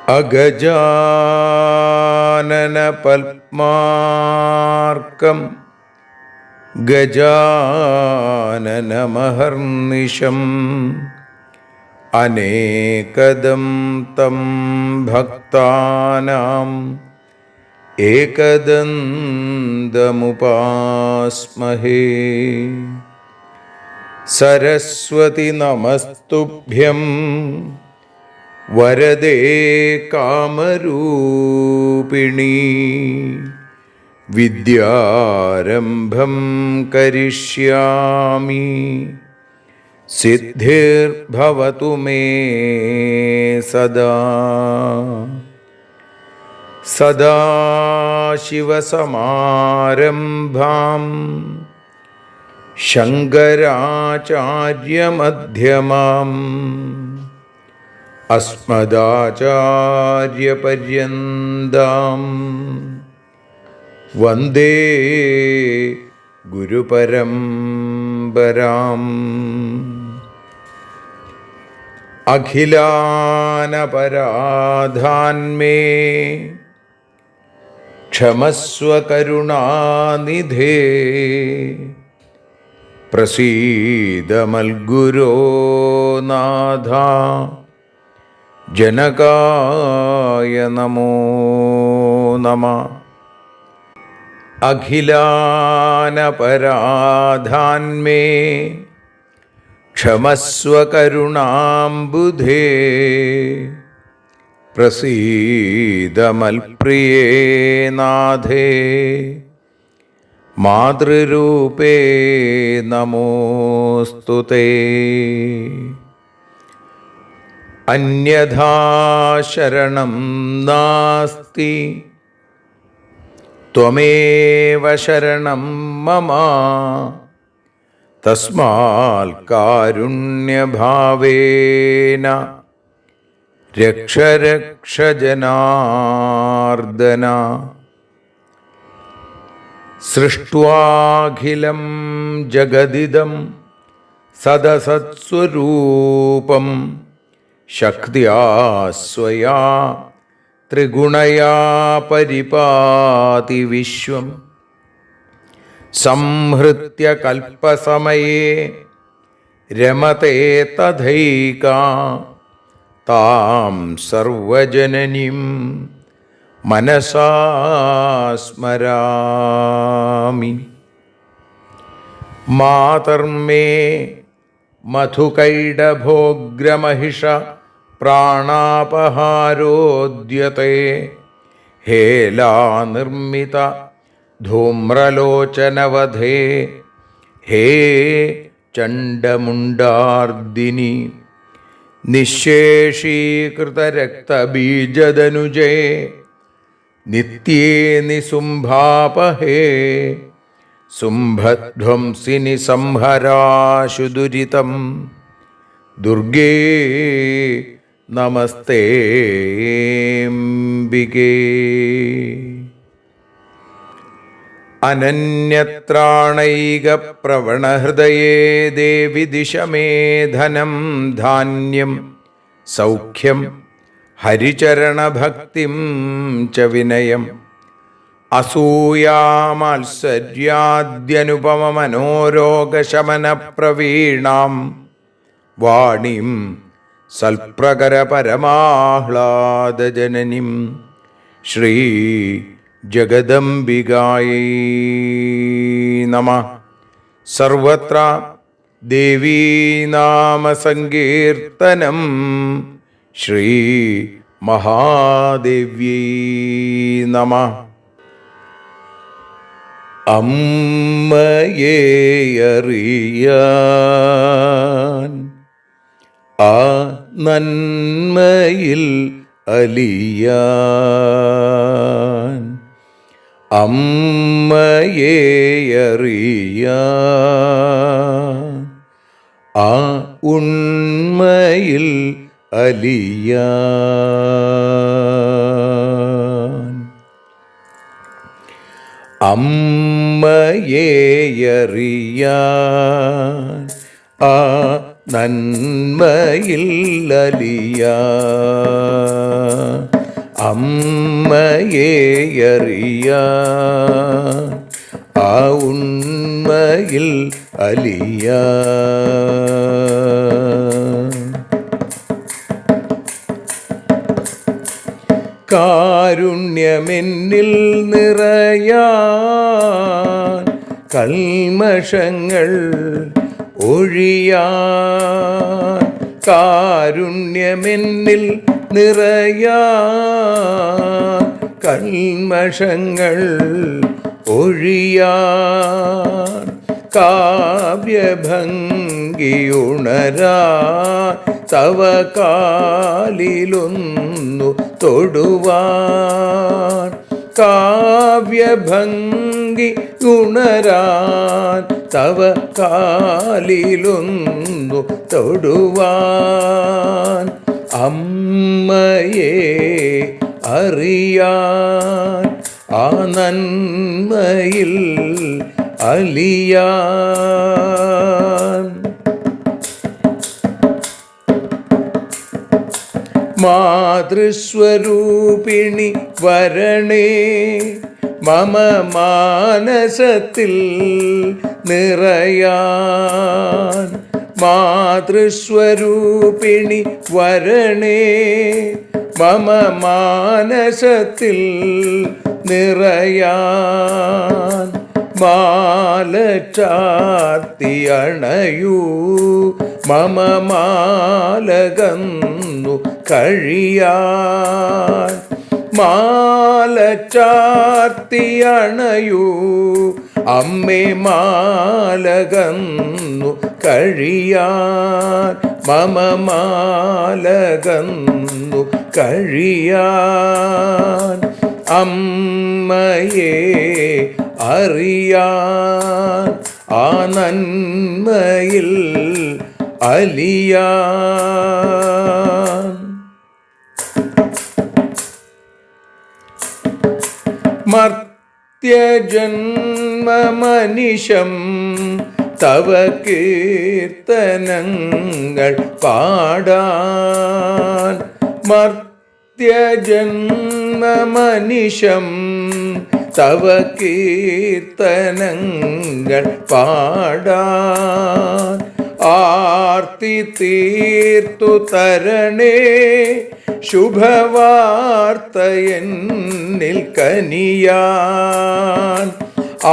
അഗജാനന പത്മാർക്കം ഗജാനനമഹർനിശം അനേകദം തം ഭക്താനാം ഏകദന്തമുപാസ്മഹേ. സരസ്വതി നമസ്തുഭ്യം വരദേ കാമരൂപിണി. വിദ്യാരംഭം കരിഷ്യാമി സിദ്ധിർഭവതു മേ സദാ. സദാശിവസമാരംഭാം ശങ്കരാചാര്യമധ്യമാം അസ്മദാചാര്യപര്യന്താം വന്ദേ ഗുരുപരമ്പരാം. അഖിലാനപരാധാന്മേ ക്ഷമസ്വ കരുണാനിധേ. പ്രസീദ മൽഗുരോ നാഥ ജനകായ നമോ നമഃ. അഖിലാനപരാധാന്മേ ക്ഷമസ്വ കരുണാംബുധേ. പ്രസീദ മൽപ്രിയേ നാഥേ മാതൃരൂപേ നമോസ്തുതേ. അന്യഥാ ശരണം നാസ്തി ത്വമേവ ശരണം മമ. തസ്മാൽ കാരുണ്യഭാവേന രക്ഷ രക്ഷ ജനാർദ്ദന. സൃഷ്ട്വാഖിലം ജഗദിദം സദസത്സ്വരൂപം ശക്തിയാ സ്വയാ ത്രിഗുണയാ പരിപാതി വിശ്വം. സംഹൃത്യ കൽപ്പസമയേ രമതേ തഥൈകാ. താം സർവജനനീം മനസാ സ്മരാമി. മാതർമേ മധുകൈടഭോഗ്രമഹിഷ പ്രാണാപഹാരോദ്യത്തെ. ഹേലാനിർമ്മിത ധൂമ്രലോചനവധേ. ഹേ ചണ്ഡമുണ്ഡാർദിനി. നിശേഷീകൃതരക്തബീജദനുജേ നിത്യേ നിസുംഭാപഹേ. സുംഭധ്വംസിനി സംഹരാശു ദുരിതം. ദുർഗേ നമസ്തേംബികേ. അനന്യത്രാണൈകപ്രവണഹൃദയേ ദേവി ദിശ മേ ധനം ധാന്യം സൗഖ്യം ഹരിചരണഭക്തിം ച വിനയം. അസൂയാമാത്സര്യാദ്യനുപമമനോരോഗശമനപ്രവീണാം വാണീം സൽപ്രകരപരമാഹ്ലാദജനനീം ശ്രീ ജഗദംബികായൈ നമഃ. സർവത്ര ദേവീനാമസങ്കീർത്തനം ശ്രീ മഹാദേവ്യൈ നമഃ. അമ്മയെ അറിയാൻ ആ നന്മയിൽ അലിയാൻ, അമ്മയെ അറിയാൻ ആ ഉണ്മയിൽ അലിയാൻ, അമ്മയെ അറിയാൻ ആ നന്മയിൽ അലിയാൻ, അമ്മയെ അറിയാൻ ആ ഉണ്മയിൽ അലിയാൻ. കാരുണ്യമെന്നിൽ നിറയാൻ, കൽമഷങ്ങൾ ഒഴിയാൻ, കാരുണ്യമെന്നിൽ നിറയാൻ, കൽമഷങ്ങൾ ഒഴിയാൻ, കാവ്യഭംഗിയുണരാൻ തവ കാലിലൊന്നു തൊടുവാൻ, കാവ്യഭംഗി ഉണരാൻ തവ കാലിലൊന്നു തൊടുവാൻ, അമ്മയെ അറിയാൻ ആ നന്മയിൽ അലിയാൻ. മാതൃസ്വരൂപിണി വരണേ മമ മാനസത്തിൽ നിറയാൻ, മാതൃസ്വരൂപിണി വരണേ മമ മാനസത്തിൽ നിറയാൻ, മാല ചാർത്തി അണയൂ മമ മാലകന്നു കഴിയാൻ, മാല ചാർത്തി അണയൂ അമ്മേ മാലകന്നു കഴിയാൻ, മമ മാലകന്നു കഴിയാൻ, അമ്മയെ അറിയാൻ ആ നന്മയിൽ അലിയാൻ. മർത്യജന്മമനിശം തവ കീർത്തനങ്ങൾ പാടാൻ, മർത്യജന്മമനിശം തവ കീർത്തനങ്ങൾ പാടാൻ, ആർത്തി തീർത്തു തരണേ ശുഭവാർത്ത എന്നിൽ കനിയാൻ,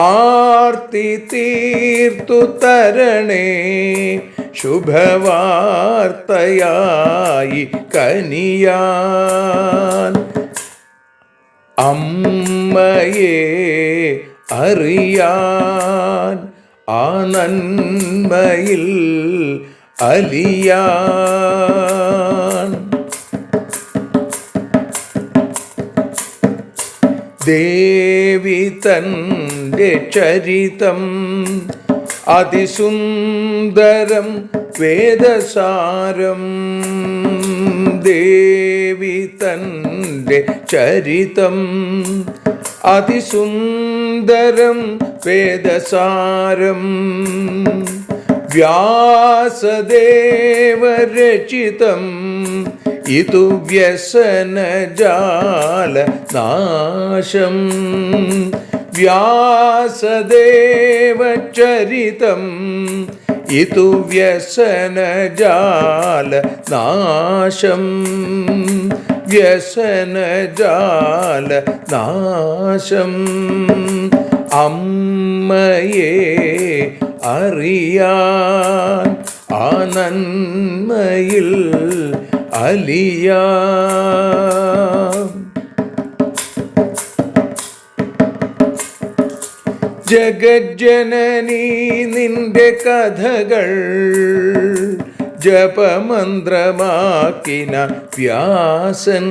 ആർത്തി തീർത്തു തരണേ ശുഭവാർത്തയായി കനിയാൻ, അമ്മയെ അറിയാൻ ആ നന്മയിൽ അലിയാൻ. ദേവി തൻ്റെ ചരിതം അതിസുന്ദരം വേദസാരം, ദേവി തൻ്റെ ചരിതം അതിസുന്ദരം വേദസാരം, വ്യാസദേവരചിതം ഇതു വ്യസനജാല നാശം, വ്യാസദേവചരിതം ഇതു വ്യസനജാല നാശം, വ്യസനജാല നാശം, അമ്മയെ അറിയാൻ ആ നന്മയിൽ അലിയാൻ. ജഗജ്ജനനീ നിന്റെ കഥകൾ ജപമന്ത്രമാക്കിന വ്യാസൻ.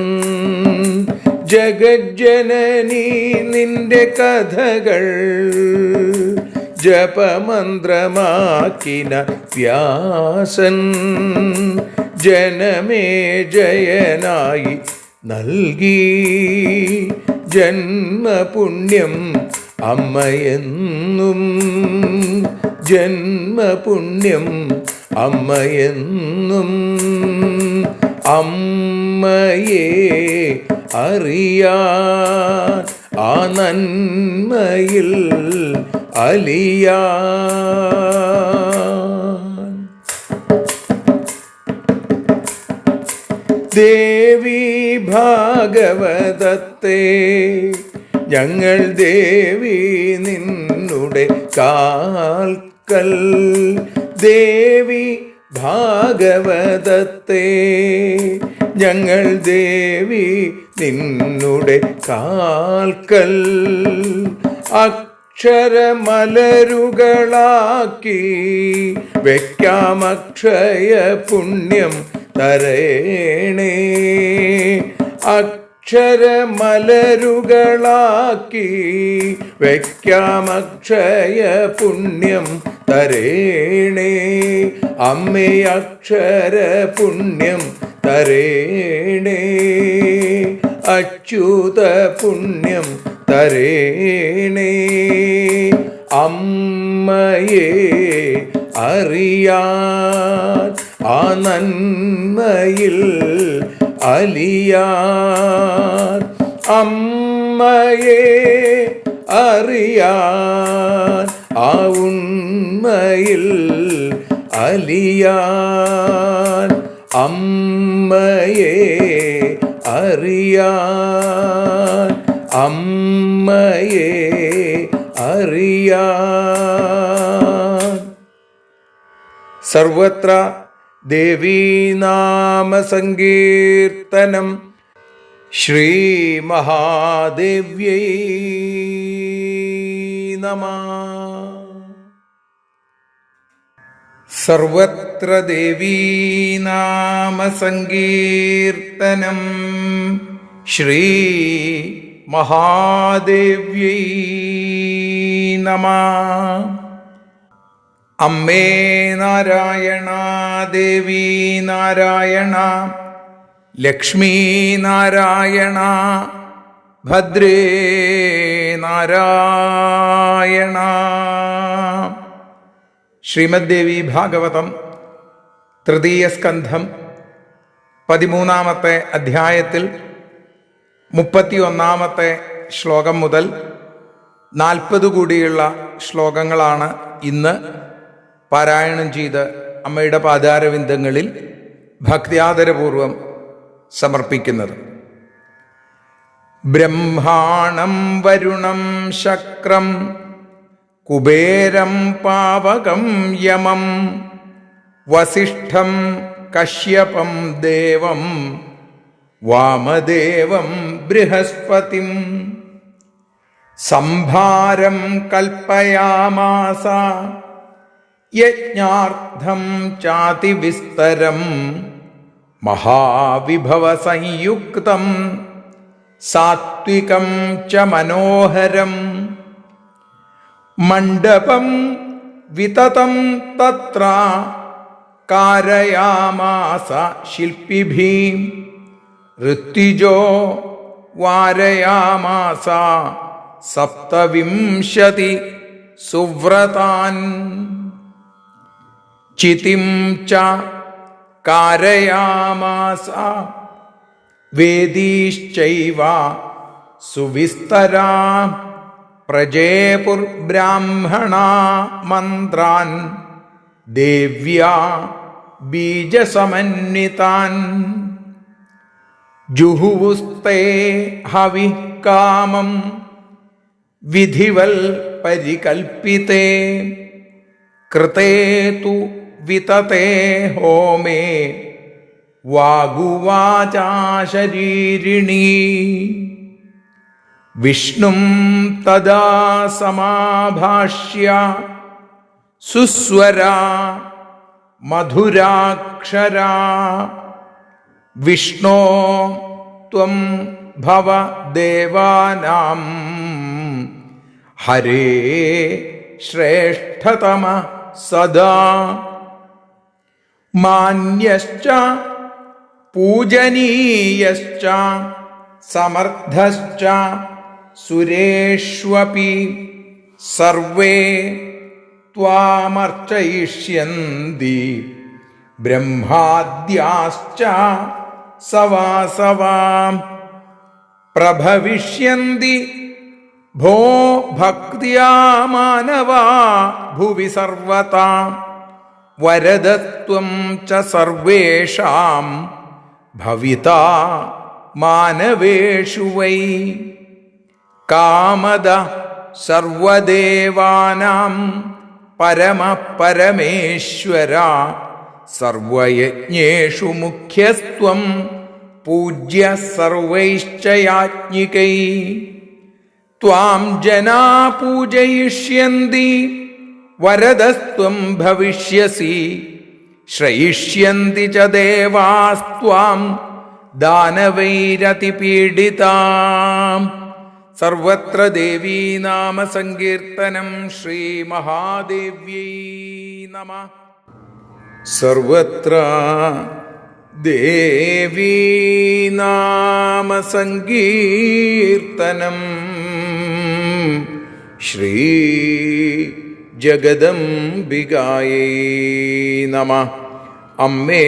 ജഗജ്ജനനീ നിന്റെ കഥകൾ ജപമന്ത്രമാക്കിന വ്യാസൻ. ജനമേ ജയനായി നൽകി ജന്മപുണ്യം അമ്മയെന്നും. ജന്മപുണ്യം അമ്മയെന്നും. അമ്മയെ അറിയാൻ ആ നന്മയിൽ അലിയാൻ. ദേവി ഭാഗവതത്തെ ഞങ്ങൾ ദേവി നിന്നുടെ കാൽക്കൽ. ദേവി ഭാഗവതത്തെ ഞങ്ങൾ ദേവി നിന്നുടെ കാൽക്കൽ. അക്ഷരമലരുകളാക്കി വയ്ക്കാം അക്ഷയ പുണ്യം തരേണേ. അക്ഷരമലരുകളാക്കി വയ്ക്കാം അക്ഷയ പുണ്യം തരേണേ. അമ്മേ അക്ഷര പുണ്യം തരേണേ. അച്യുത പുണ്യം തരേണേ. അമ്മയെ അറിയാൻ ആ നന്മയിൽ അലിയാൻ. അമ്മയെ അറിയാൻ ആ ഉണ്മയിൽ അലിയാൻ. അമ്മയെ അറിയാൻ. അമ്മയെ അറിയാൻ. സർവത്ര ദേവീനാമസങ്കീർത്തനം. ശ്രീ മഹാദേവ്യൈ നമഃ. സർവത്ര ദേവീനാമസങ്കീർത്തനം. ശ്രീ മഹാദേവ്യൈ നമഃ. അമ്മേ നാരായണ, ദേവി നാരായണ, ലക്ഷ്മീ നാരായണ, ഭദ്രേ നാരായണ. ശ്രീമദ് ദേവി ഭാഗവതം തൃതീയ സ്കന്ധം 13-ാമത്തെ അധ്യായത്തിൽ 31-ാമത്തെ ശ്ലോകം മുതൽ 40 കൂടിയുള്ള ശ്ലോകങ്ങളാണ് ഇന്ന് പാരായണം ചെയ്ത് അമ്മയുടെ പാദാരവിന്ദങ്ങളിൽ ഭക്ത്യാദരപൂർവം സമർപ്പിക്കുന്നത്. ബ്രഹ്മാണം വരുണം ശക്രം കുബേരം പാവകം യമം വസിഷ്ഠം കശ്യപം ദേവം വാമദേവം ബൃഹസ്പതിം സംഭാരം കൽപ്പയാമാസ യജ്ഞാർത്ഥം ചാതിവിസ്തരം മഹാവിഭവസംയുക്തം സാത്വികം ച മനോഹരം മണ്ഡപം വിതതം തത്ര കാരയാമാസ ശില്പിഭിः ഋത്വിജോ വാരയാമാസ 27 സുവ്രതാൻ ചിതിം ച കാരയാമാസ വേദീശ്ചൈവ സുവിസ്തരാ പ്രജേപുർബ്രാഹ്മണാ മന്ത്രാൻ ദേവ്യാ ബീജസമന്വിതാൻ ജുഹുവുസ്തേ ഹവിഃ കാമം വിധിവൽ പരികൽപ്പിതേ കൃതേ തു വിതതേ ഹോമേ വാഗുവാചാ ശരീരിണീ വിഷ്ണും തദാ സമാഭാഷ്യ സുസ്വരാ മധുരാക്ഷരാ വിഷ്ണോ ത്വം ഭവ ദേവാനാം ഹരേ ശ്രേഷ്ഠതമ സദാ മാന്യശ്ച പൂജനീയശ്ച സമർത്ഥശ്ച സുരേഷ്വപി സർവേ ത്വാമർച്ചയിഷ്യന്തി ബ്രഹ്മാദ്യാശ്ച സവാസവാം പ്രഭവിഷ്യന്തി ഭോ ഭക്ത്യാ മാനവാ ഭുവി സർവതാ വരദത്വം ച സർവേഷാം ഭവിതാ മാനവേഷു വൈ കാമദ സർവദേവാനാം പരമപരമേശ്വര സർവയജ്ഞേഷു മുഖ്യസ്ത്വം പൂജ്യ സർവൈശ്ച യാജ്ഞികൈ ത്വാം ജനാ പൂജയിഷ്യന്തി വരദസ്ത്വം ഭവിഷ്യസി ശ്രയിഷ്യന്തി ച ദേവാസ്ത്വാം ദാനവൈരതിപീഡിതാം. സർവത്ര ദേവീ നാമ സങ്കീർത്തനം. ശ്രീ മഹാദേവ്യൈ നമഃ. സർവത്ര ദേവീ നാമ സങ്കീർത്തനം. ശ്രീ ജഗദംബികായൈ നമഃ. അമ്മേ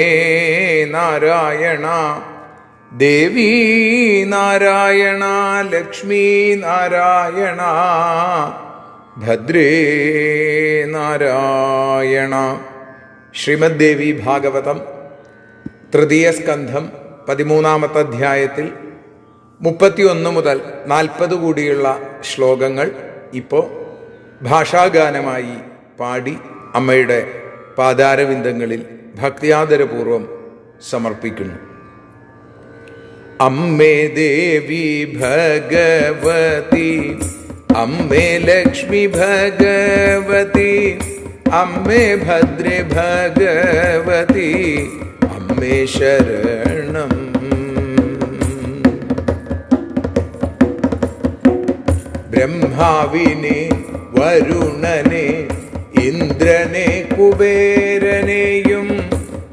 നാരായണ, ദേവീ നാരായണ, ലക്ഷ്മീ നാരായണ, ഭദ്രേ നാരായണ. ശ്രീമദ് ദേവി ഭാഗവതം തൃതീയ സ്കന്ധം 13-ാമത്തെ അധ്യായത്തിൽ 31 മുതൽ 40 കൂടിയുള്ള ശ്ലോകങ്ങൾ ഇപ്പോൾ ഭാഷാഗാനമായി പാടി അമ്മയുടെ പാദാരവിന്ദങ്ങളിൽ ഭക്തിയാദരപൂർവം സമർപ്പിക്കുന്നു. അമ്മേ ദേവി ഭഗവതി, അമ്മേ ലക്ഷ്മി ഭഗവതി, അമ്മേ ഭദ്രേ ഭഗവതി, അമ്മേ ശരണം. ബ്രഹ്മാവിനെ വരുണനെ ഇന്ദ്രനെ കുബേരനെയും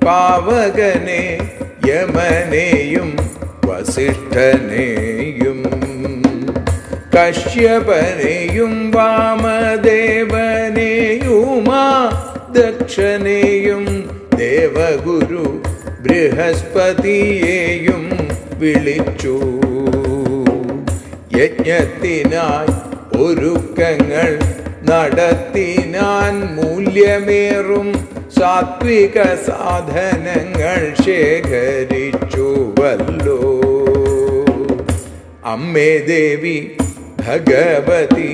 പാവകനെ യമനെയും വസിഷ്ഠനെയും കശ്യപനെയും വാമദേവനെയുമാ ദക്ഷനെയും ദേവഗുരു ബൃഹസ്പതിയെയും വിളിച്ചു. യജ്ഞത്തിനായി ഒരുക്കങ്ങൾ നടത്തിനാൻ മൂല്യമേറും സാത്വിക സാധനങ്ങൾ ശേഖരിച്ചുവല്ലോ. അമ്മേ ദേവി ഭഗവതി,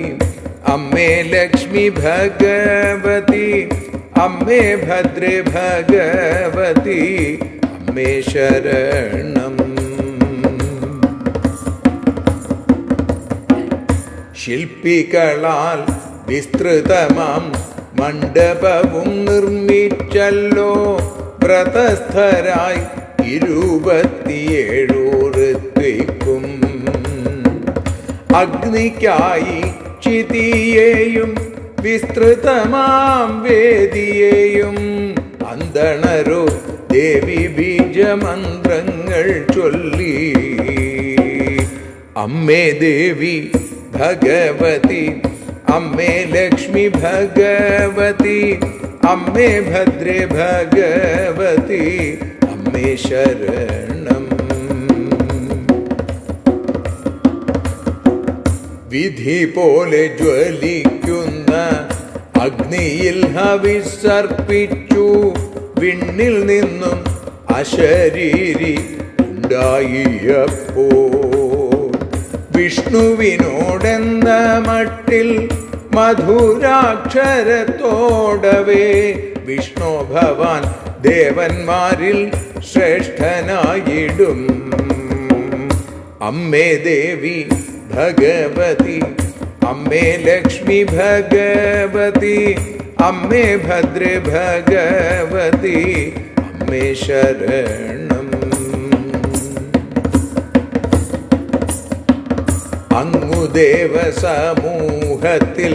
അമ്മേ ലക്ഷ്മി ഭഗവതി, അമ്മേ ഭദ്രേ ഭഗവതി, അമ്മേ ശരണം. ശില്പികളാൽ വിസ്തൃതമാം മണ്ഡപവും നിർമ്മിച്ചല്ലോ. വ്രതസ്ഥരായി 27 ഋത്വിക്കും അഗ്നിക്കായി ചിതിയെയും വിസ്തൃതമാം വേദിയെയും അന്തണരോ ദേവി ബീജമന്ത്രങ്ങൾ ചൊല്ലി. അമ്മേ ദേവി ഭഗവതി, അമ്മേ ലക്ഷ്മി ഭഗവതി, അമ്മേ ഭദ്രേ ഭഗവതി, അമ്മേ ശരണം. വിധി പോലെ ജ്വലിക്കുന്ന അഗ്നിയിൽ ഹവിസർപ്പിച്ചു. വിണ്ണിൽ നിന്നും അശരീരി ഉണ്ടായപ്പോ വിഷ്ണുവിനോടെന്ന മട്ടിൽ മധുരാക്ഷരത്തോടവേ വിഷ്ണു ഭവാൻ ദേവന്മാരിൽ ശ്രേഷ്ഠനായിടും. അമ്മേ ദേവി ഭഗവതി അമ്മേ ലക്ഷ്മി ഭഗവതി അമ്മേ ഭദ്രേ ഭഗവതി അമ്മേ ശരണം. അങ്ങു ദേവസമൂഹത്തിൽ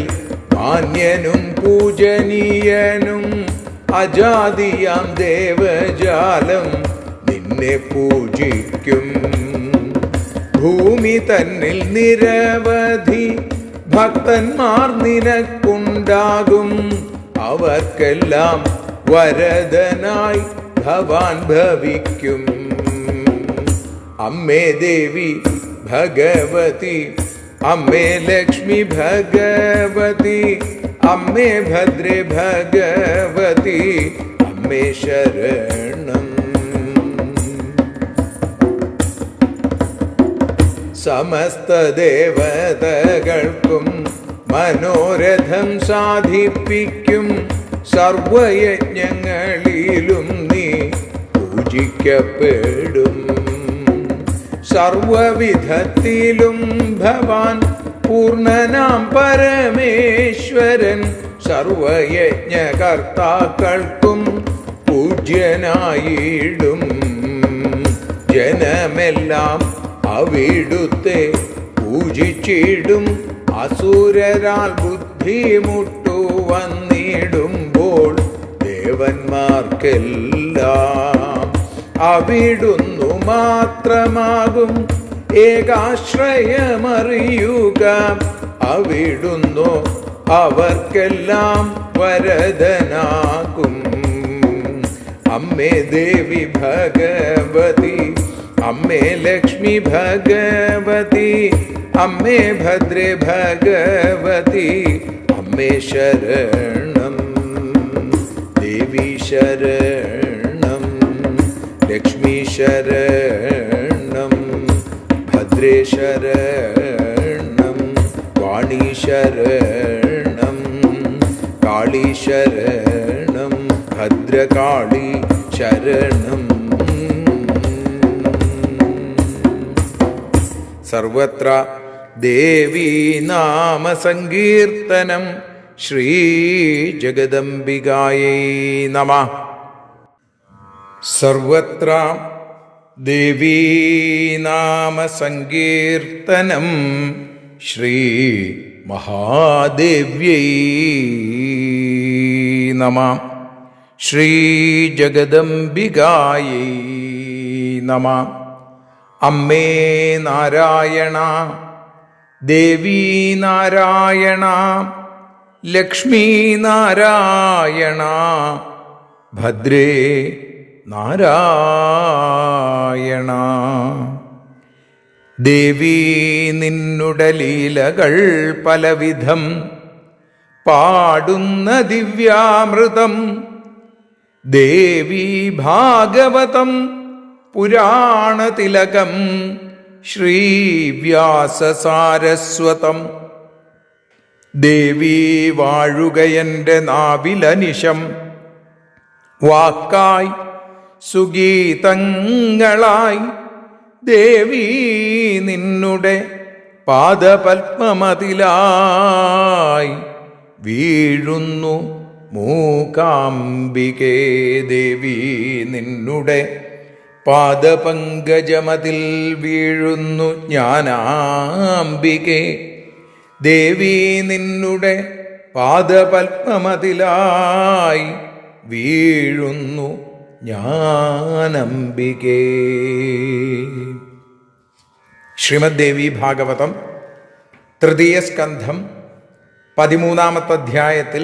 മാന്യനും പൂജനീയനും അജാതിയാം ദേവജാലം നിന്നെ പൂജിക്കും. ഭൂമി തന്നിൽ നിരവധി ഭക്തന്മാർ നിനക്കുണ്ടാകും. അവർക്കെല്ലാം വരദനായി ഭവാൻ ഭവിക്കും. അമ്മേ ദേവി ഭഗവതി അമ്മേ ലക്ഷ്മി ഭഗവതി അമ്മേ ഭദ്രേ ഭഗവതി അമ്മേ ശരണം. സമസ്ത ദേവതകൾക്കും മനോരഥം സാധിപ്പിക്കും. സർവയജ്ഞങ്ങളിലും നീ പൂജിക്കപ്പെടും. സർവവിധത്തിലും ഭവാൻ പൂർണ്ണനാം പരമേശ്വരൻ. സർവയജ്ഞകർത്താക്കൾക്കും പൂജ്യനായിടും. ജനമെല്ലാം അവിടുത്തെ പൂജിച്ചിടും. അസുരരാൽ ബുദ്ധിമുട്ടു വന്നിടുമ്പോൾ ദേവന്മാർക്കെല്ലാം അവിടുന്നു മാത്രമാകും ഏകാശ്രയമറിയുക. അവിടുന്നു അവർക്കെല്ലാം വരദനാകും. അമ്മേ ദേവി ഭഗവതി അമ്മേ ലക്ഷ്മി ഭഗവതി അമ്മേ ഭദ്രേ ഭഗവതി അമ്മേ ശരണം. ദേവി ശരണം ലക്ഷ്മി ശരണം ഭദ്രേ ശരണം വാണി ശരണം കാളി ശരണം ഭദ്രകാളി ശരണം. സർവത്ര ദേവീ നാമ സങ്കീർത്തനം. ശ്രീ ജഗദംബികായൈ നമഃ. സർവത്ര ദേവീ നാമ സങ്കീർത്തനം. ശ്രീ മഹാദേവ്യൈ നമഃ. ശ്രീ ജഗദംബികായൈ നമഃ. അമ്മേ നാരായണ ദേവീ നാരായണ ലക്ഷ്മീ നാരായണ ഭദ്രേ നാരായണ. ദേവീ നിന്നുടെ ലീലകൾ പലവിധം പാടുന്ന ദിവ്യാമൃതം. ദേവീ ഭാഗവതം പുരാണതിലകം ശ്രീവ്യാസസാരസ്വതം. ദേവീ വാഴുകയൻ്റെ നാവിലനിശം. വാക്കായി സുഗീതങ്ങളായി ദേവീ നിന്നുടെ പാദപത്മമതിലായി വീഴുന്നു മൂകാംബികേ. ദേവീ നിന്നുടെ പാദപങ്കജമതിൽ വീഴുന്നു ജ്ഞാനാംബികേ. ദേവീ നിന്നുടെ പാദപത്മമതിലായി വീഴുന്നു ജ്ഞാനംബികേ. ശ്രീമദ് ദേവി ഭാഗവതം തൃതീയ സ്കന്ധം 13-ാമത്തെ അധ്യായത്തിൽ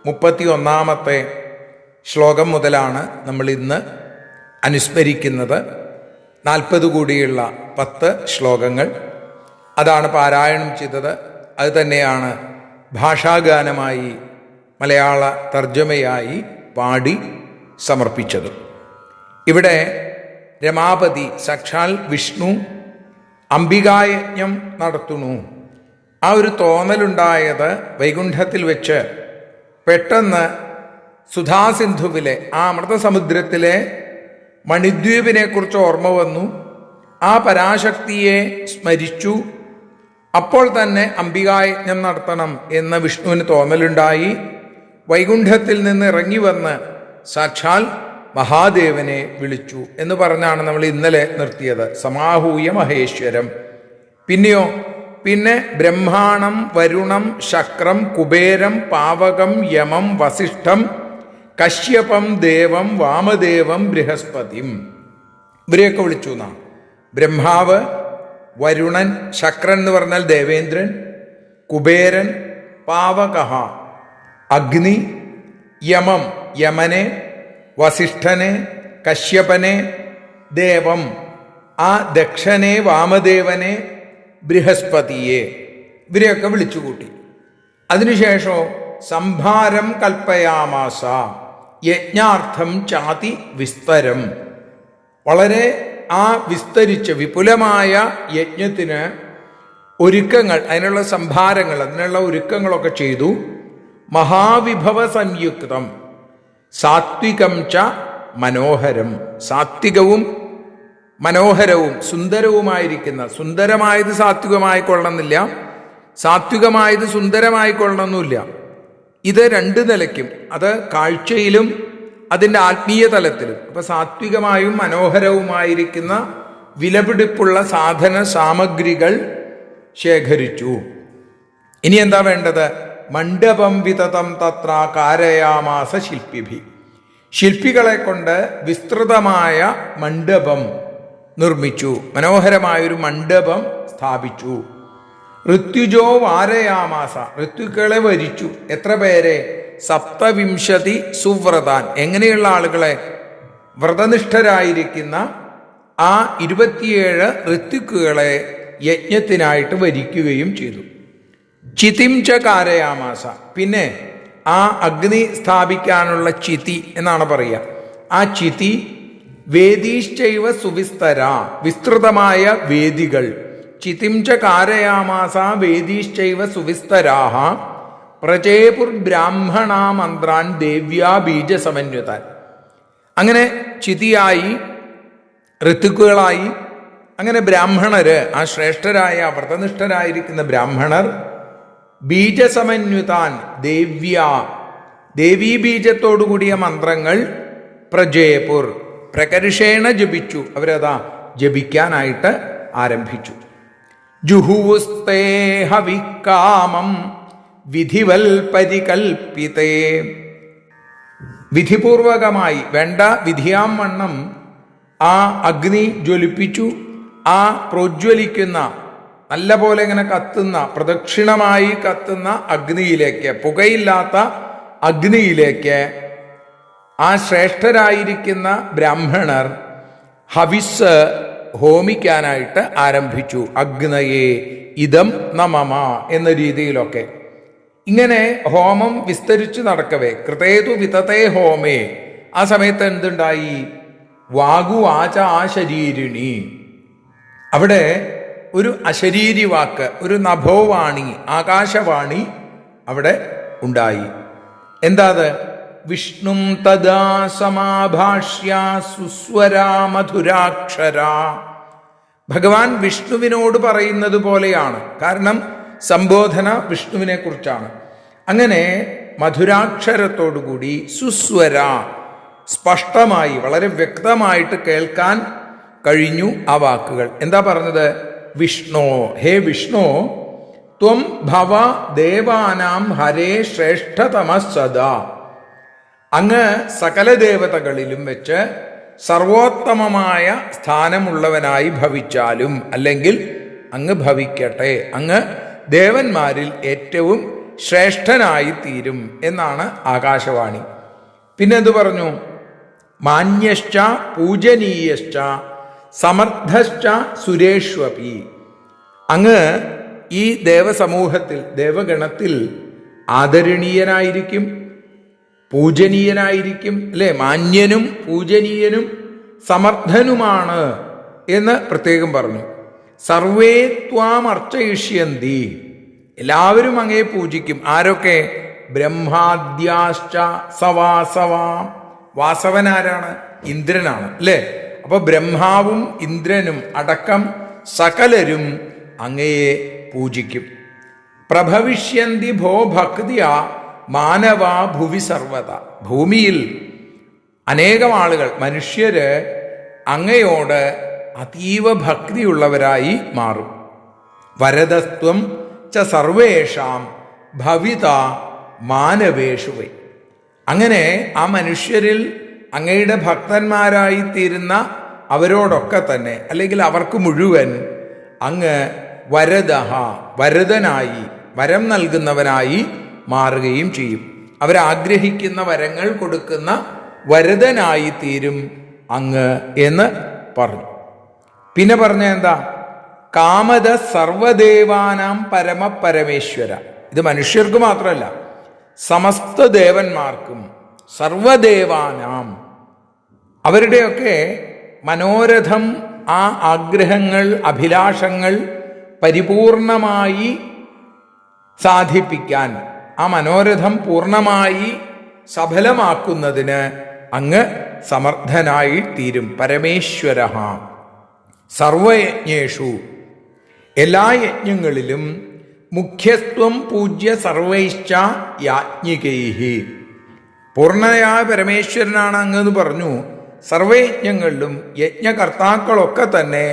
31-ാമത്തെ ശ്ലോകം മുതലാണ് നമ്മൾ ഇന്ന് അനുസ്മരിക്കുന്നത്. 40 കൂടിയുള്ള 10 ശ്ലോകങ്ങൾ അതാണ് പാരായണം ചെയ്തത്. അത് തന്നെയാണ് ഭാഷാഗാനമായി മലയാള തർജ്ജമയായി പാടി സമർപ്പിച്ചത്. ഇവിടെ രമാപതി സാക്ഷാൽ വിഷ്ണു അംബികായജ്ഞം നടത്തുന്നു. ആ ഒരു തോന്നലുണ്ടായത് വൈകുണ്ഠത്തിൽ വെച്ച് പെട്ടെന്ന് സുധാസിന്ധുവിലെ ആ അമൃതസമുദ്രത്തിലെ മണിദ്വീപിനെ കുറിച്ച് ഓർമ്മ വന്നു. ആ പരാശക്തിയെ സ്മരിച്ചു. അപ്പോൾ തന്നെ അംബികായജ്ഞം നടത്തണം എന്ന് വിഷ്ണുവിന് തോന്നലുണ്ടായി. വൈകുണ്ഠത്തിൽ നിന്ന് ഇറങ്ങി വന്ന് സാക്ഷാൽ മഹാദേവനെ വിളിച്ചു എന്ന് പറഞ്ഞാണ് നമ്മൾ ഇന്നലെ നിർത്തിയത്. സമാഹൂയ മഹേശ്വരം. പിന്നെയോ, പിന്നെ ബ്രഹ്മാണം, വരുണം, ശക്രം, കുബേരം, പാവകം, യമം, വസിഷ്ഠം, കശ്യപം, ദേവം, വാമദേവം, ബൃഹസ്പതിം ഇവരെയൊക്കെ വിളിച്ചു എന്നാണ്. ബ്രഹ്മാവ്, വരുണൻ, ശക്രൻ എന്ന് പറഞ്ഞാൽ ദേവേന്ദ്രൻ, കുബേരൻ, പാവകഹ അഗ്നി, യമം യമനെ, വസിഷ്ഠനെ, കശ്യപനെ, ദേവം ആ ദക്ഷനെ, വാമദേവനെ, ബൃഹസ്പതിയെ ഇവരെയൊക്കെ വിളിച്ചുകൂട്ടി. അതിനുശേഷം സംഭാരം കൽപ്പയാമാസ യജ്ഞാർത്ഥം ചാതി വിസ്തരം. വളരെ ആ വിസ്തരിച്ച വിപുലമായ യജ്ഞത്തിന് ഒരുക്കങ്ങൾ, അതിനുള്ള സംഭാരങ്ങൾ, അതിനുള്ള ഒരുക്കങ്ങളൊക്കെ ചെയ്തു. മഹാവിഭവ സംയുക്തം സാത്വികം ച മനോഹരം. സാത്വികവും മനോഹരവും സുന്ദരവുമായിരിക്കുന്ന, സുന്ദരമായത് സാത്വികമായി കൊള്ളണമെന്നില്ല, സാത്വികമായത് സുന്ദരമായി കൊള്ളണമെന്നില്ല. ഇത് രണ്ട് നിലയ്ക്കും, അത് കാഴ്ചയിലും അതിൻ്റെ ആത്മീയ തലത്തിലും. അപ്പൊ സാത്വികമായും മനോഹരവുമായിരിക്കുന്ന വിലപിടിപ്പുള്ള സാധന സാമഗ്രികൾ ശേഖരിച്ചു. ഇനി എന്താ വേണ്ടത്? മണ്ഡപം വിതതം തത്ര കാരയാമാസ ശില്പിഭി. ശില്പികളെ കൊണ്ട് വിസ്തൃതമായ മണ്ഡപം നിർമ്മിച്ചു, മനോഹരമായൊരു മണ്ഡപം സ്ഥാപിച്ചു. ഋത്യുജോ വാരയാമാസ, ഋത്യുക്കളെ വരിച്ചു. എത്ര പേരെ? സപ്തവിംശതി സുവ്രതാൻ. എങ്ങനെയുള്ള ആളുകളെ? വ്രതനിഷ്ഠരായിരിക്കുന്ന ആ 27 ഋത്വിക്കുകളെ യജ്ഞത്തിനായിട്ട് വരിക്കുകയും ചെയ്തു. ചിതിം ച കാരയാമാസ, പിന്നെ ആ അഗ്നി സ്ഥാപിക്കാനുള്ള ചിതി എന്നാണ് പറയുക. ആ ചിതി വേദീശ്ചൈവ സുവിസ്തര, വിസ്തൃതമായ വേദികൾ. ചിതിം ച കാരയാമാസ വേദീശ്ചൈവ സുവിസ്തരാഹ പ്രജേപുർ ബ്രാഹ്മണാ മന്ത്രാൻ ദേവ്യാ ബീജസമന്വിതാൻ. അങ്ങനെ ചിതിയായി, ഋതുക്കളായി, അങ്ങനെ ബ്രാഹ്മണര്, ആ ശ്രേഷ്ഠരായ വ്രതനിഷ്ഠരായിരിക്കുന്ന ബ്രാഹ്മണർ ബീജസമന്വിതാൻ ദേവ്യാ, ദേവീ ബീജത്തോടുകൂടിയ മന്ത്രങ്ങൾ പ്രജേപുർ പ്രകർഷേണ ജപിച്ചു. അവരതാ ജപിക്കാനായിട്ട് ആരംഭിച്ചു. ജുഹുസ്തേഹവിക്കാമം വിധിവൽ പരികൽപ്പിതേ. വിധിപൂർവകമായി വേണ്ട വിധിയാം വണ്ണം ആ അഗ്നി ജ്വലിപ്പിച്ചു. ആ പ്രോജ്വലിക്കുന്ന, നല്ല പോലെ ഇങ്ങനെ കത്തുന്ന, പ്രദക്ഷിണമായി കത്തുന്ന അഗ്നിയിലേക്ക്, പുകയില്ലാത്ത അഗ്നിയിലേക്ക് ആ ശ്രേഷ്ഠരായിരിക്കുന്ന ബ്രാഹ്മണർ ഹവിസ് ഹോമിക്കാനായിട്ട് ആരംഭിച്ചു. അഗ്നയെ ഇതം നമമ എന്ന രീതിയിലൊക്കെ ഇങ്ങനെ ഹോമം വിസ്തരിച്ചു നടക്കവേ കൃതേതു വിതതേ ഹോമേ. ആ സമയത്ത് എന്തുണ്ടായി? വാഗു ആച ആ ശരീരിണി. അവിടെ ഒരു അശരീരി വാക്ക്, ഒരു നഭോവാണി, ആകാശവാണി അവിടെ ഉണ്ടായി. എന്താ അത്? വിഷ്ണും തദാ സമാഭാഷ്യ സുസ്വരാ മധുരാക്ഷരാ. ഭഗവാൻ വിഷ്ണുവിനോട് പറയുന്നത് പോലെയാണ്. കാരണം സംബോധന വിഷ്ണുവിനെ കുറിച്ചാണ്. അങ്ങനെ മധുരാക്ഷരത്തോടുകൂടി സുസ്വര, സ്പഷ്ടമായി, വളരെ വ്യക്തമായിട്ട് കേൾക്കാൻ കഴിഞ്ഞു ആ വാക്കുകൾ. എന്താ പറഞ്ഞത്? വിഷ്ണു, ഹേ വിഷ്ണു, ത്വം ഭവ ദേവാനാം ഹരേ ശ്രേഷ്ഠതമ സദാ. അങ്ങ് സകല ദേവതകളിലും വെച്ച് സർവോത്തമമായ സ്ഥാനമുള്ളവനായി ഭവിച്ചാലും, അല്ലെങ്കിൽ അങ്ങ് ഭവിക്കട്ടെ, അങ്ങ് ദേവന്മാരിൽ ഏറ്റവും ശ്രേഷ്ഠനായി തീരും എന്നാണ് ആകാശവാണി. പിന്നെ എന്തു പറഞ്ഞു? മാന്യശ്ച പൂജനീയശ്ച സമർത്ഥശ്ച സുരേഷ്വപി. അങ്ങ് ഈ ദേവസമൂഹത്തിൽ, ദേവഗണത്തിൽ ആദരണീയനായിരിക്കും, പൂജനീയനായിരിക്കും, അല്ലെ? മാന്യനും പൂജനീയനും സമർത്ഥനുമാണ് എന്ന് പ്രത്യേകം പറഞ്ഞു. സർവേ ത്വാം അർച്ചയിഷ്യന്തി, എല്ലാവരും അങ്ങയെ പൂജിക്കും. ആരൊക്കെ? ബ്രഹ്മാദ്യാശ്ച സവാസവാം. വാസവൻ ആരാണ്? ഇന്ദ്രനാണ്, അല്ലേ? അപ്പൊ ബ്രഹ്മാവും ഇന്ദ്രനും അടക്കം സകലരും അങ്ങയെ പൂജിക്കും. പ്രഭവിഷ്യന്തി ഭോ ഭക്തിയ മാനവ ഭുവി സർവത. ഭൂമിയിൽ അനേകം ആളുകൾ, മനുഷ്യര് അങ്ങയോട് അതീവ ഭക്തിയുള്ളവരായി മാറും. വരദസ്ത്വം ച സർവേഷാം ഭവിത മാനവേഷു വൈ. അങ്ങനെ ആ മനുഷ്യരിൽ അങ്ങയുടെ ഭക്തന്മാരായി തീരുന്ന അവരോടൊക്കെ തന്നെ, അല്ലെങ്കിൽ അവർക്ക് മുഴുവൻ അങ്ങ് വരദഹ, വരദനായി, വരം നൽകുന്നവനായി മാറുകയും ചെയ്യും. അവരാഗ്രഹിക്കുന്ന വരങ്ങൾ കൊടുക്കുന്ന വരദനായി തീരും അങ്ങ് എന്ന് പറഞ്ഞു. പിന്നെ പറഞ്ഞ എന്താ? കാമത സർവദേവാനാം പരമപരമേശ്വര. ഇത് മനുഷ്യർക്ക് മാത്രമല്ല, സമസ്ത ദേവന്മാർക്കും, സർവദേവാനാം, അവരുടെയൊക്കെ മനോരഥം, ആ ആഗ്രഹങ്ങൾ, അഭിലാഷങ്ങൾ പരിപൂർണമായി സാധിപ്പിക്കാൻ, ആ മനോരഥം പൂർണ്ണമായി സഫലമാക്കുന്നതിന് അങ്ങ് സമർത്ഥനായി തീരും. പരമേശ്വര. സർവയജ്ഞേഷു, എല്ലാ യജ്ഞങ്ങളിലും മുഖ്യത്വം പൂജ്യ സർവൈശ്ച യാജ്ഞികൈഹി. പൂർണ്ണയായ പരമേശ്വരനാണ് അങ്ങെന്ന് പറഞ്ഞു. സർവയജ്ഞങ്ങളിലും യജ്ഞകർത്താക്കളൊക്കെ തന്നെ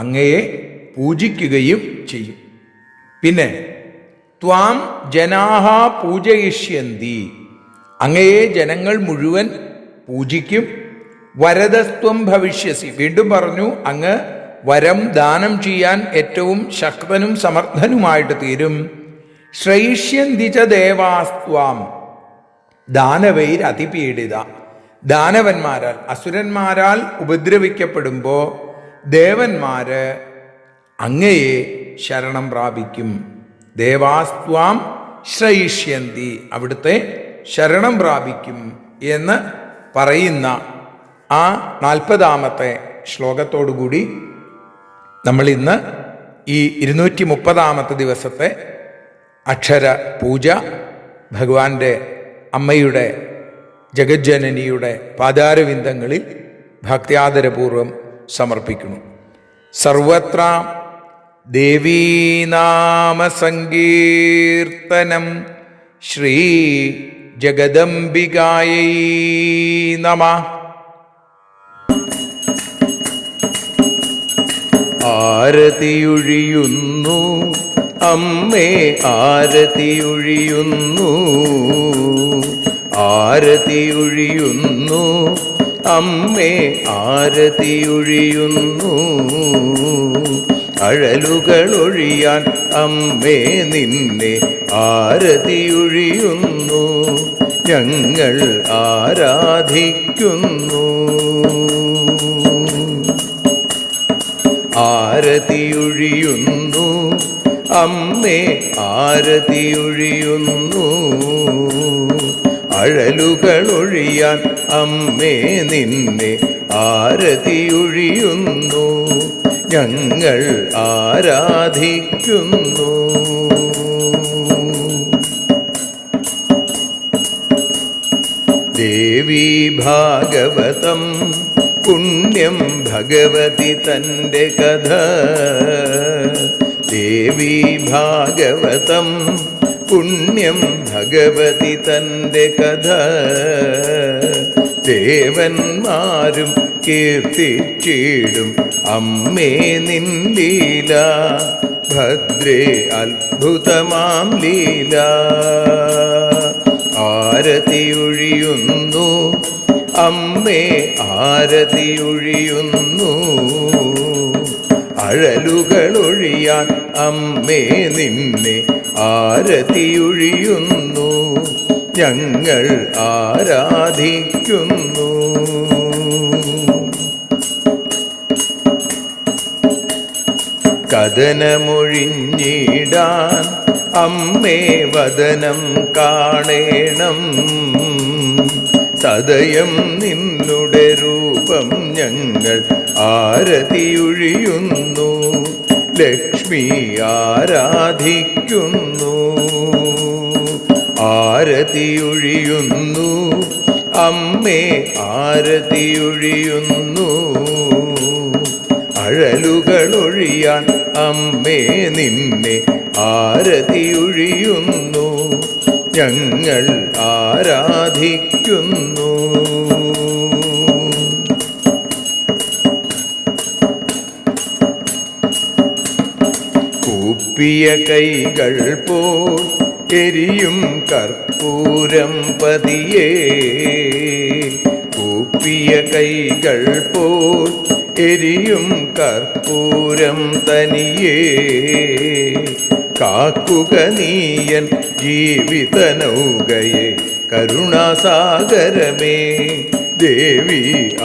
അങ്ങയെ പൂജിക്കുകയും ചെയ്യും. പിന്നെ ത്വാം ജനാഹ പൂജയിഷ്യന്തി, അങ്ങയെ ജനങ്ങൾ മുഴുവൻ പൂജിക്കും. വരദസ്ത്വം ഭവിഷ്യസി, വീണ്ടും പറഞ്ഞു അങ്ങ് വരം ദാനം ചെയ്യാൻ ഏറ്റവും ശക്തനും സമർത്ഥനുമായിട്ട് തീരും. ശ്രയിഷ്യന്തി ച ദേവാസ്ത്വാം ദാനവൈരതിപീഡിത. ദാനവന്മാരാൽ, അസുരന്മാരാൽ ഉപദ്രവിക്കപ്പെടുമ്പോൾ ദേവന്മാര് അങ്ങയെ ശരണം പ്രാപിക്കും. ദേവാസ്ത്വാം ശ്രയിഷ്യന്തി, അവിടുത്തെ ശരണം പ്രാപിക്കും എന്ന് പറയുന്ന ആ 40-ാമത്തെ ശ്ലോകത്തോടുകൂടി നമ്മൾ ഇന്ന് ഈ 230-ാമത്തെ ദിവസത്തെ അക്ഷര പൂജ ഭഗവാന്റെ, അമ്മയുടെ, ജഗജ്ജനനിയുടെ പാദാരവിന്ദങ്ങളിൽ ഭക്ത്യാദരപൂർവം സമർപ്പിക്കുന്നു. സർവത്ര ദേവീനാമസങ്കീർത്തനം. ശ്രീ ജഗദംബികായൈ നമഃ. ആരതിയൊഴിയുന്നു അമ്മേ, ആരതിയൊഴിയുന്നു, ആരതിയൊഴിയുന്നു അമ്മേ, ആരതിയൊഴിയുന്നു. അഴലുകളൊഴിയാൻ അമ്മേ നിന്നെ ആരതിയൊഴിയുന്നു. ഞങ്ങൾ ആരാധിക്കുന്നു. ആരതിയൊഴിയുന്നു അമ്മേ, ആരതിയൊഴിയുന്നു. അഴലുകളൊഴിയാൻ അമ്മേ നിന്നെ ആരതിയൊഴിയുന്നു. ഞങ്ങൾ ആരാധിക്കുന്നു. ദേവി ഭാഗവതം പുണ്യം ഭഗവതി തൻ്റെ കഥ. ദേവി ഭാഗവതം പുണ്യം ഭഗവതി തൻ്റെ കഥ. ദേവന്മാരും കീർത്തിച്ചിടും അമ്മേ നിൻ ലീല. ഭദ്രേ അത്ഭുതമാം ലീല. ആരതിയൊഴിയുന്നു അമ്മേ, ആരതിയൊഴിയുന്നു. അഴലുകളൊഴിയാൻ അമ്മേ നിന്നെ ആരതിയൊഴിയുന്നു. ഞങ്ങൾ ആരാധിക്കുന്നു. കഥനമൊഴിഞ്ഞിടാൻ അമ്മേ വദനം കാണേണം. സദയം നിന്നുടെ രൂപം ഞങ്ങൾ ആരതിയൊഴിയുന്നു. ലക്ഷ്മി ആരാധിക്കുന്നു. ആരതിയൊഴിയുന്നു അമ്മേ, ആരതിയൊഴിയുന്നു. അഴലുകളൊഴിയാൻ അമ്മേ നിന്നെ ആരതിയൊഴിയുന്നു, ഞങ്ങൾ ആരാധിക്കുന്നു. കൂപ്പിയ കൈകൾ പോൽ എരിയും കർപ്പൂരം പതിയേ, കൂപ്പിയ കൈകൾ പോൽ എരിയും കർപ്പൂരം തനിയേ, കാക്കുക നീയൻ ജീവിത നൗകയെ കരുണാസാഗരമേ, ദേവി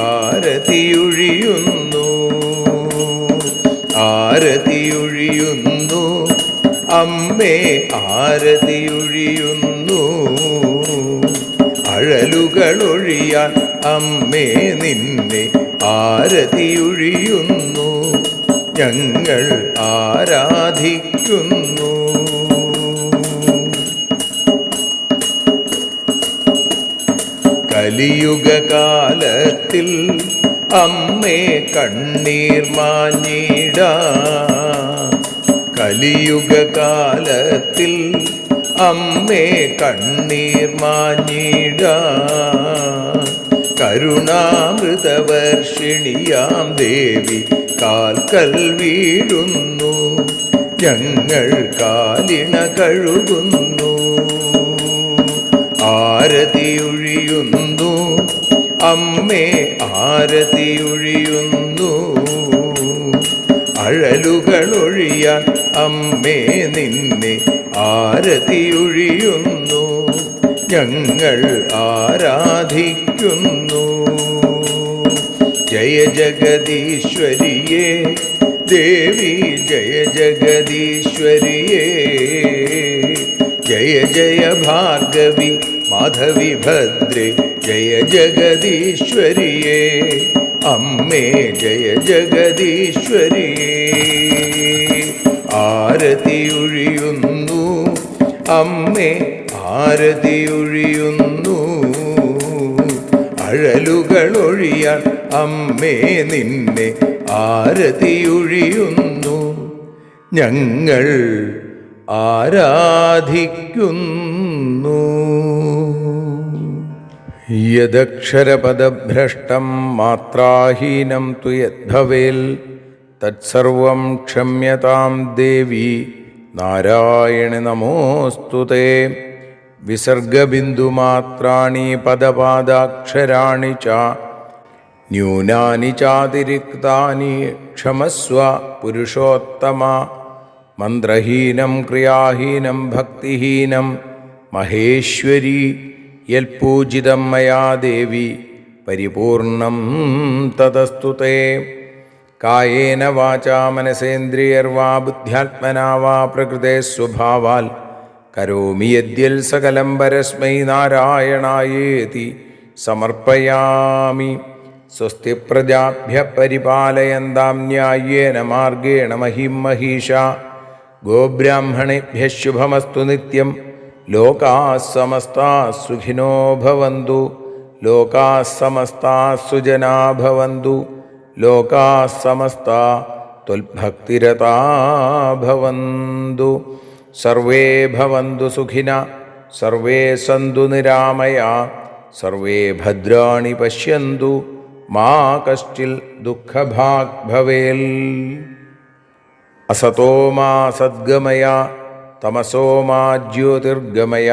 ആരതിയൊഴിയുന്നു, ആരതിയൊഴിയുന്നു, അമ്മേ ആരതിയൊഴിയുന്നു. അഴലുകളൊഴിയാൻ അമ്മേ നിന്നെ ആരതിയൊഴിയുന്നു, ഞങ്ങൾ ആരാധിക്കുന്നു. കലിയുഗകാലത്തിൽ അമ്മേ കണ്ണീർ മാഞ്ഞിടാ, കലിയുഗകാലത്തിൽ അമ്മേ കണ്ണീർ മാഞ്ഞിടാ, കരുണാമൃതവർഷിണിയാം ദേവി കാൽക്കൽ വീഴുന്നു, ഞങ്ങൾ കാലിണ കഴുകുന്നു. ആരതിയൊഴിയുന്നു അമ്മേ ആരതിയൊഴിയുന്നു, അഴലുകളൊഴിയാൻ അമ്മേ നിന്നെ ആരതിയൊഴിയുന്നു, ഞങ്ങൾ ആരാധിക്കുന്നു. ജയ ജഗദീശ്വരിയേ ദേവി, ജയ ജഗദീശ്വരിയേ, ജയ ജയ ഭാർഗവി മാധവി ഭദ്രേ, ജയ ജഗദീശ്വരിയേ അമ്മേ, ജയ ജഗദീശ്വരിയേ. ആരതിയൊഴിയുന്നു അമ്മേ ആരതിയൊഴിയുന്നു, അഴലുകളൊഴിയാൻ അമ്മേ നിന്നെ ആരതിയൊഴിയുന്നു, ഞങ്ങൾ ആരാധിക്കുന്നു. യദക്ഷരപദഭ്രഷ്ടം മാത്രാഹീനം തു യദ്ഭവേൽ തത്സർവം ക്ഷമ്യതാം ദേവി നാരായണ നമോസ്തുതേ. വിസർഗബിന്ദുമാത്രാണി പദപാദാക്ഷരാണി ച ന്യൂനാനി ചാതിരിക്താനി ക്ഷമസ്വ പുരുഷോത്തമ. മന്ത്രഹീനം ക്രിയാഹീനം ഭക്തിഹീനം മഹേശ്വരി യൽപൂജിതം മയാ ദേവി പരിപൂർണം തതസ്തുതേ. കായേന വാചാ മനസേന്ദ്രിയർവാ ബുദ്ധ്യാത്മനാ വാ പ്രകൃതേ സ്വഭാവാൽ കരോമി യദ്യൽ സകലം പരസ്മൈ നാരായണായേതി സമർപ്പയാമി. സ്വസ്തി പ്രജാഭ്യഃ പരിപാലയന്താം ന്യായേന മാർഗേണ മഹിം മഹീഷാ. ഗോബ്രാഹ്മണേഭ്യഃ ശുഭമസ്തു നിത്യം. ലോകാഃ സമസ്താഃ സുഖിനോ ഭവന്തു. ലോകാഃ സമസ്താഃ സുജനാ ഭവന്തു. ലോകാഃ സമസ്താഃ ത്വൽഭക്തിരതാ ഭവന്തു. സർവേ ഭവന്തു സുഖിനഃ. സർവേ സന്തു നിരാമയാ. സർവേ ഭദ്രാണി പശ്യന്തു. മാ കശ്ചിൽ ദുഃഖഭാഗ് ഭവേൽ. അസതോ മാ സദ്ഗമയ. തമസോ മാ ജ്യോതിർഗമയ.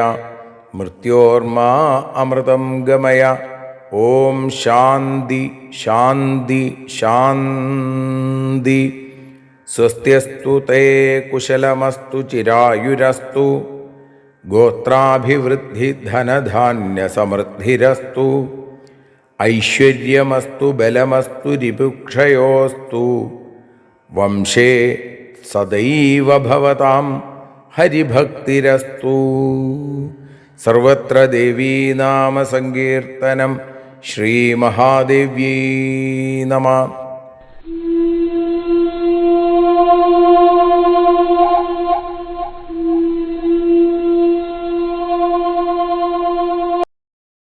മൃത്യോർമാ അമൃതം ഗമയ. ഓം ശാന്തി ശാന്തി ശാന്തി. സ്വസ്ത്യസ്തു തേ കുശലമസ്തു ചിരായുരസ്തു. ഗോത്രാഭിവൃദ്ധി ധനധാന്യസമൃദ്ധിരസ്തു. ഐശ്വര്യമസ്തു ബലമസ്തു രിപുക്ഷയോസ്തു. വംശേ സദൈവ ഭവതാം ഹരിഭക്തിരസ്തു. സർവത്ര ദേവീനാമസങ്കീർത്തനം. ശ്രീമഹാദേവ്യൈ നമഃ.